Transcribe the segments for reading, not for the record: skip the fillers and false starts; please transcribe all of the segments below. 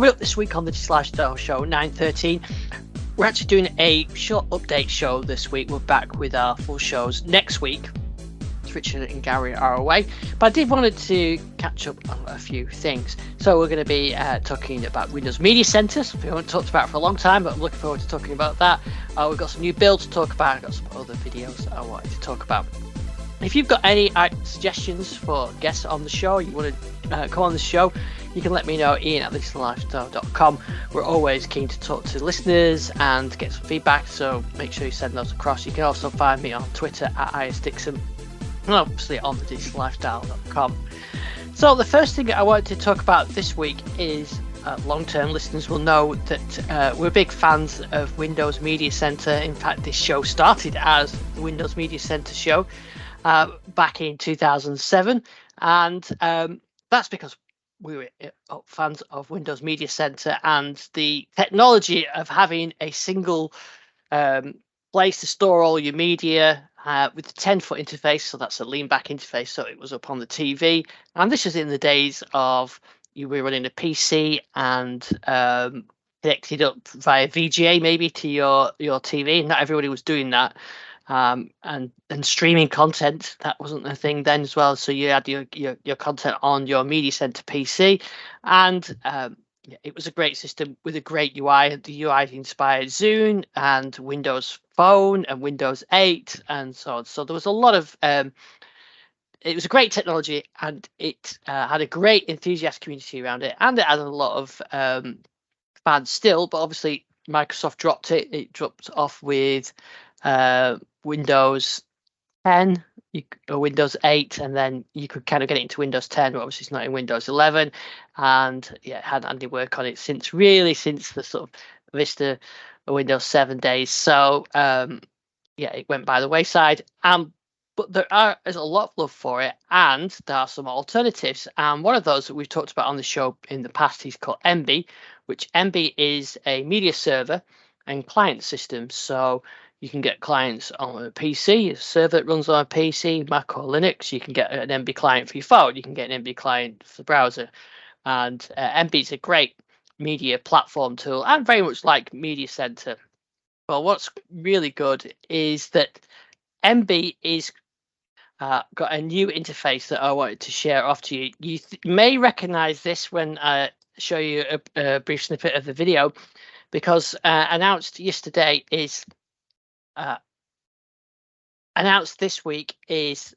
Coming up this week on the Digital Lifestyle Show 9:13, we're actually doing a short update show this week. We're back with our full shows next week. Richard and Garry are away, but I did wanted to catch up on a few things. So we're going to be talking about Windows Media Server. We haven't talked about it for a long time, but I'm looking forward to talking about that. We've got some new builds to talk about. I've got some other videos that I wanted to talk about. If you've got any suggestions for guests on the show, you want to come on the show, you can let me know, ian@digitallifestyle.com. We're always keen to talk to listeners and get some feedback, so make sure you send those across. You can also find me on Twitter @ISDixon. And obviously on the digitallifestyle.com. So the first thing I wanted to talk about this week is long-term listeners will know that we're big fans of Windows Media Center. In fact, this show started as the Windows Media Center show back in 2007, and that's because we were fans of Windows Media Center and the technology of having a single place to store all your media with a 10-foot interface, so that's a lean back interface, so it was up on the TV. And this was in the days of you were running a PC and connected up via VGA maybe to your TV. Not everybody was doing that, and streaming content, that wasn't a thing then as well. So you had your content on your Media Center PC, and it was a great system with a great UI. The UI inspired Zune and Windows Phone and Windows 8 and so on. So there was a lot of it was a great technology, and it had a great enthusiast community around it, and it had a lot of fans still. But obviously Microsoft dropped it. It dropped off with Windows 10 or Windows 8, and then you could kind of get it into Windows 10, but obviously it's not in Windows 11. And yeah, it hadn't had any work on it since the sort of Vista or Windows 7 days. So yeah, it went by the wayside. But there's a lot of love for it, and there are some alternatives. And one of those that we've talked about on the show in the past is called Emby, which Emby is a media server and client system. So you can get clients on a PC, a server that runs on a PC, Mac or Linux. You can get an Emby client for your phone. You can get an Emby client for the browser. And Emby is a great media platform tool, and very much like Media Center. Well, what's really good is that Emby is got a new interface that I wanted to share off to you. You may recognize this when I show you a brief snippet of the video, because announced this week is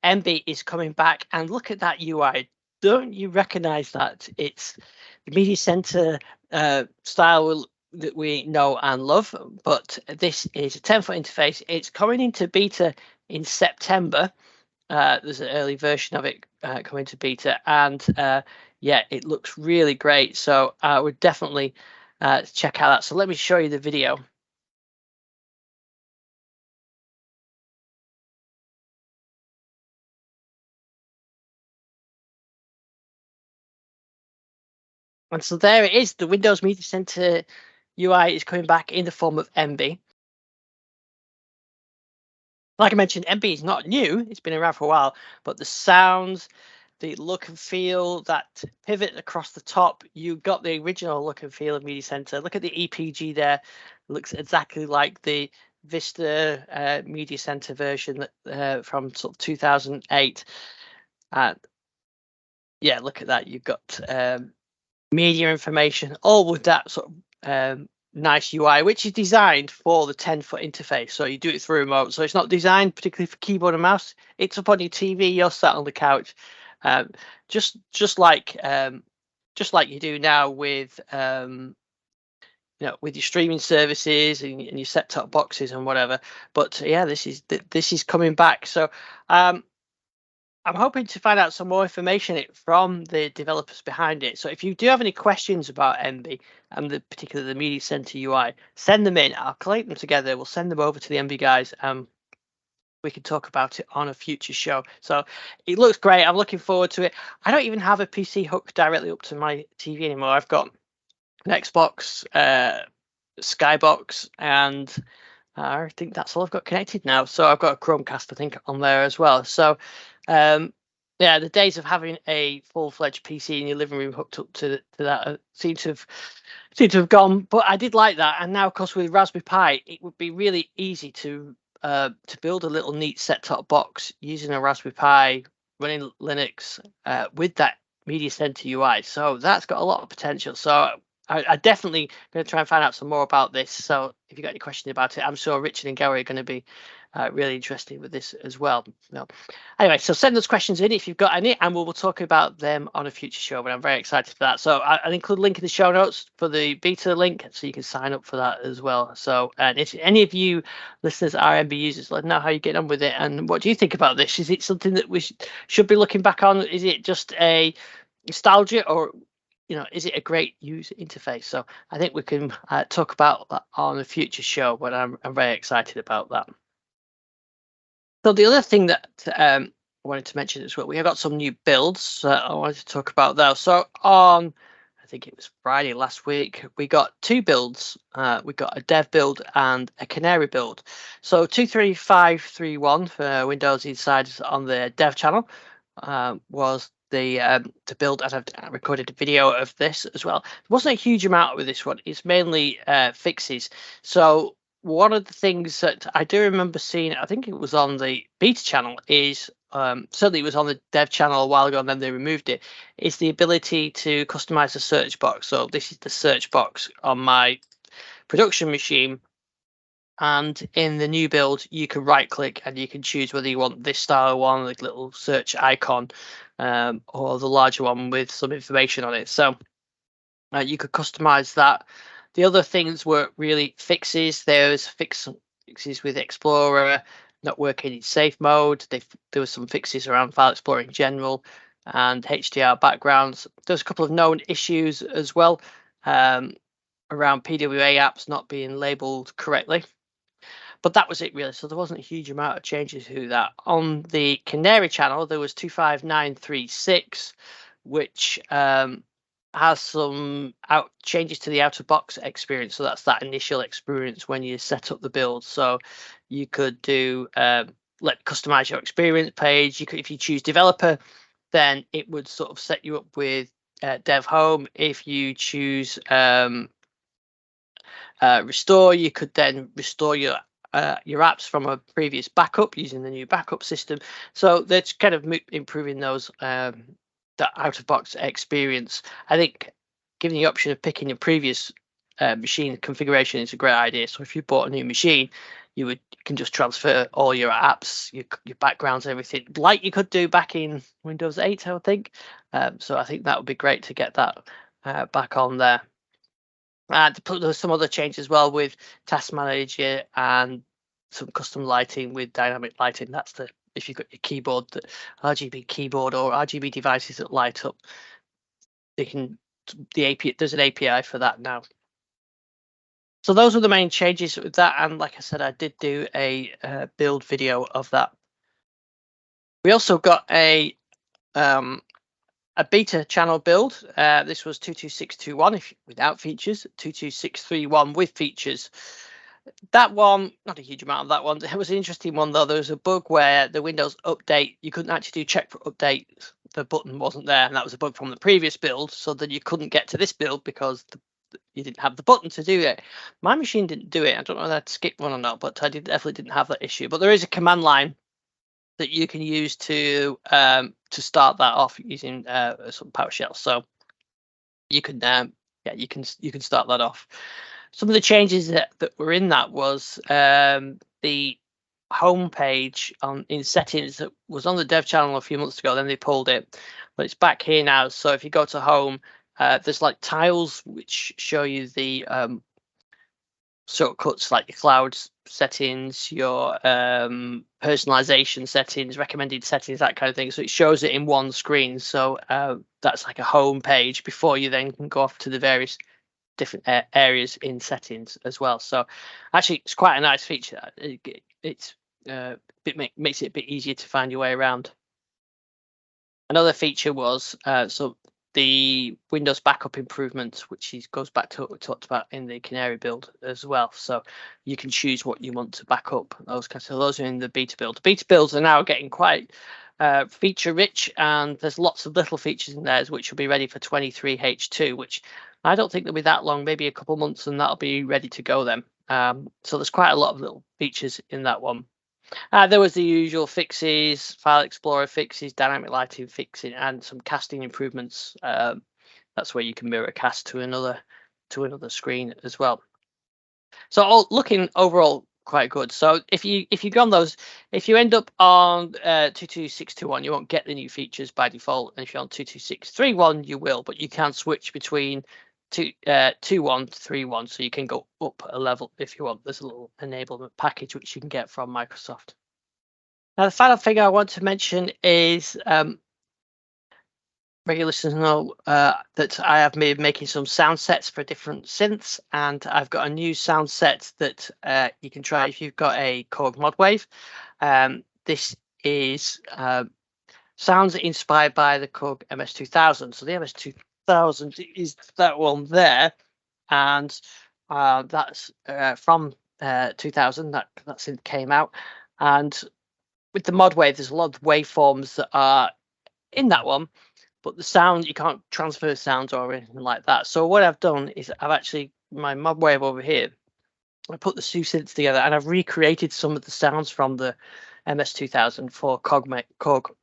Emby is coming back. And look at that UI. Don't you recognize that? It's the Media Center style that we know and love, but this is a 10-foot interface. It's coming into beta in September. There's an early version of it coming to beta, and yeah, it looks really great. So I would definitely check out that. So let me show you the video. And so there it is. The Windows Media Center UI is coming back in the form of Emby. Like I mentioned, Emby is not new. It's been around for a while, but the sounds, the look and feel, that pivot across the top, you got the original look and feel of Media Center. Look at the EPG there. It looks exactly like the Vista Media Center version from sort of 2008. And yeah, look at that. You've got media information, all with that sort of nice UI, which is designed for the 10-foot interface. So you do it through remote. So it's not designed particularly for keyboard and mouse. It's up on your TV. You're sat on the couch, just like you do now with with your streaming services and your set-top boxes and whatever. But yeah, this is coming back. So I'm hoping to find out some more information from the developers behind it. So if you do have any questions about Emby and particularly the Media Center UI, send them in. I'll collate them together. We'll send them over to the Emby guys. We can talk about it on a future show. So it looks great. I'm looking forward to it. I don't even have a PC hooked directly up to my TV anymore. I've got an Xbox, Skybox, and I think that's all I've got connected now. So I've got a Chromecast, I think, on there as well. So yeah, the days of having a full-fledged PC in your living room hooked up to that seem to have gone. But I did like that, and now, of course, with Raspberry Pi, it would be really easy to build a little neat set-top box using a Raspberry Pi running Linux with that Media Center UI. So that's got a lot of potential. So I definitely going to try and find out some more about this. So if you got any questions about it, I'm sure Richard and Garry are going to be really interested with this as well. No. Anyway, so send those questions in if you've got any, and we'll talk about them on a future show. But I'm very excited for that. So I'll include a link in the show notes for the beta link, so you can sign up for that as well. So, and if any of you listeners are Emby users, let me know how you get on with it, and what do you think about this? Is it something that we should be looking back on? Is it just a nostalgia, or is it a great user interface? So I think we can talk about that on a future show, but I'm very excited about that. So the other thing that I wanted to mention as well, we have got some new builds I wanted to talk about though. So on, I think it was Friday last week, we got two builds. We got a dev build and a canary build. So 23531 for Windows inside on the dev channel was the build, and I've recorded a video of this as well. There wasn't a huge amount with this one. It's mainly fixes. So one of the things that I do remember seeing, I think it was on the beta channel, is certainly it was on the dev channel a while ago and then they removed it, is the ability to customize the search box. So this is the search box on my production machine. And in the new build, you can right click and you can choose whether you want this style one, like little search icon, or the larger one with some information on it. So you could customize that. The other things were really fixes. There's fixes with Explorer not working in safe mode. There were some fixes around File Explorer in general and HDR backgrounds. There's a couple of known issues as well around PWA apps not being labeled correctly. But that was it really. So there wasn't a huge amount of changes to that. On the Canary channel, there was 25936, which has some changes to the out of box experience. So that's that initial experience when you set up the build. So you could do customize your experience page. You could, if you choose developer, then it would sort of set you up with dev home. If you choose restore, you could then restore your apps from a previous backup using the new backup system. So that's kind of improving those that out of box experience. I think giving the option of picking your previous machine configuration is a great idea. So if you bought a new machine, you can just transfer all your apps, your backgrounds, everything, like you could do back in Windows 8, I would think. So I think that would be great to get that back on there. And there's some other changes as well with Task Manager and some custom lighting with dynamic lighting. That's if you've got your keyboard, the RGB keyboard or RGB devices that light up, there's an API for that now. So those are the main changes with that. And like I said, I did do a build video of that. We also got a beta channel build. This was 22621 without features, 22631 with features. That one, not a huge amount of that one. It was an interesting one though. There was a bug where the Windows update, you couldn't actually do check for updates. The button wasn't there, and that was a bug from the previous build. So then you couldn't get to this build because you didn't have the button to do it. My machine didn't do it. I don't know whether I'd skip one or not, but I definitely didn't have that issue. But there is a command line that you can use to start that off using some PowerShell. So you can you can start that off. Some of the changes that were in that was the home page in settings that was on the dev channel a few months ago. Then they pulled it, but it's back here now. So if you go to home, there's like tiles which show you the shortcuts, like your cloud settings, your personalization settings, recommended settings, that kind of thing. So it shows it in one screen. So that's like a home page before you then can go off to the various different areas in settings as well. So actually it's quite a nice feature. It's makes it a bit easier to find your way around. Another feature was so the Windows backup improvements, which goes back to what we talked about in the Canary build as well. So you can choose what you want to back up. Those are in the beta build. The beta builds are now getting quite feature rich, and there's lots of little features in there which will be ready for 23H2, which I don't think they'll be that long, maybe a couple months, and that'll be ready to go then. So there's quite a lot of little features in that one. There was the usual fixes, file explorer fixes, dynamic lighting fixing, and some casting improvements. That's where you can mirror cast to another screen as well. So all looking overall quite good. So if you go on those, if you end up on 22621, you won't get the new features by default, and if you're on 22631, you will, but you can switch between 2131, so you can go up a level if you want. There's a little enablement package which you can get from Microsoft. Now the final thing I want to mention is regular listeners know that I have been making some sound sets for different synths, and I've got a new sound set that you can try if you've got a Korg Modwave. This is sounds inspired by the Korg MS2000. So the MS2000 is that one there, and that's from 2000. That synth came out, and with the Modwave, there's a lot of waveforms that are in that one. But the sound, you can't transfer sounds or anything like that. So what I've done is I've actually, my Modwave over here, I put the two synths together and I've recreated some of the sounds from the MS2000 for Korg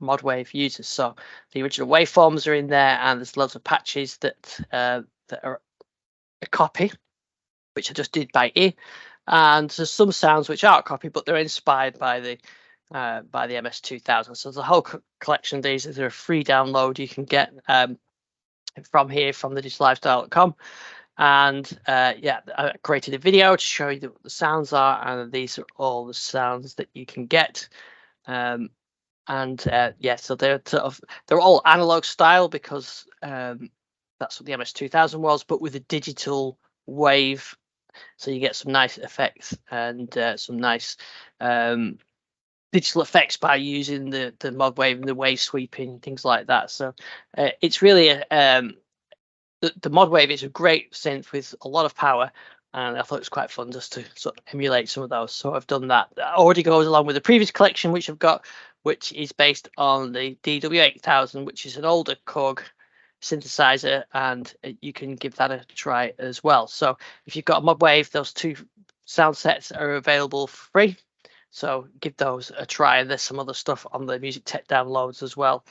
Modwave users. So the original waveforms are in there, and there's lots of patches that are a copy, which I just did by ear. And there's some sounds which aren't a copy, but they're inspired by the MS2000. So the whole collection of these is a free download you can get from here, from thedigital-lifestyle.com. And yeah, I created a video to show you what the sounds are, and these are all the sounds that you can get. Yeah, so they're all analog style, because that's what the MS2000 was, but with a digital wave. So you get some nice effects and some nice digital effects by using the Modwave and the wave sweeping, things like that. So it's really the Modwave is a great synth with a lot of power, and I thought it was quite fun just to sort of emulate some of those. So I've done that. That already goes along with the previous collection which I've got, which is based on the DW8000, which is an older Korg synthesizer, and you can give that a try as well. So if you've got a Modwave, those two sound sets are available for free. So give those a try, and there's some other stuff on the Music Tech downloads as well,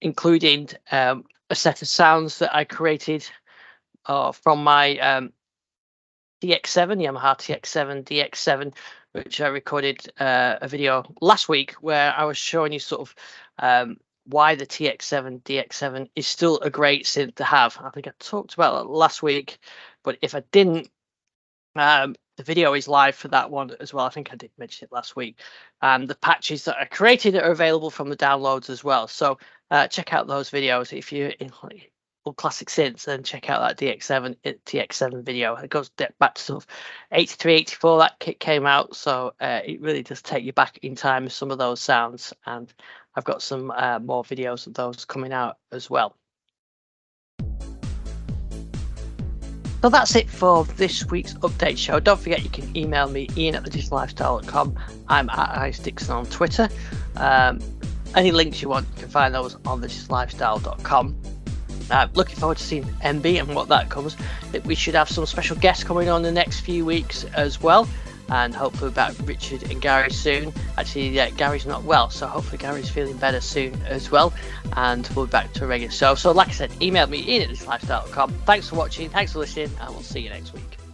including a set of sounds that I created from my DX7, Yamaha TX7 DX7, which I recorded a video last week where I was showing you sort of why the TX7 DX7 is still a great synth to have. I think I talked about it last week, but if I didn't, the video is live for that one as well. I think I did mention it last week. And the patches that I created are available from the downloads as well. So check out those videos if you're in old classic synths, then check out that TX7 video. It goes back to sort of 83, 84, that kit came out. So it really does take you back in time with some of those sounds. And I've got some more videos of those coming out as well. So that's it for this week's update show. Don't forget you can email me, ian@thedigital-lifestyle.com. I'm at Ice Dixon on Twitter. Any links you want, you can find those on thedigital-lifestyle.com. Looking forward to seeing Emby and what that comes. We should have some special guests coming on the next few weeks as well, and hopefully back Richard and Garry soon. Actually, yeah, Gary's not well, so hopefully Gary's feeling better soon as well, and we'll be back to a regular show. So like I said, email me, ian@thedigital-lifestyle.com. Thanks for watching, thanks for listening, and we'll see you next week.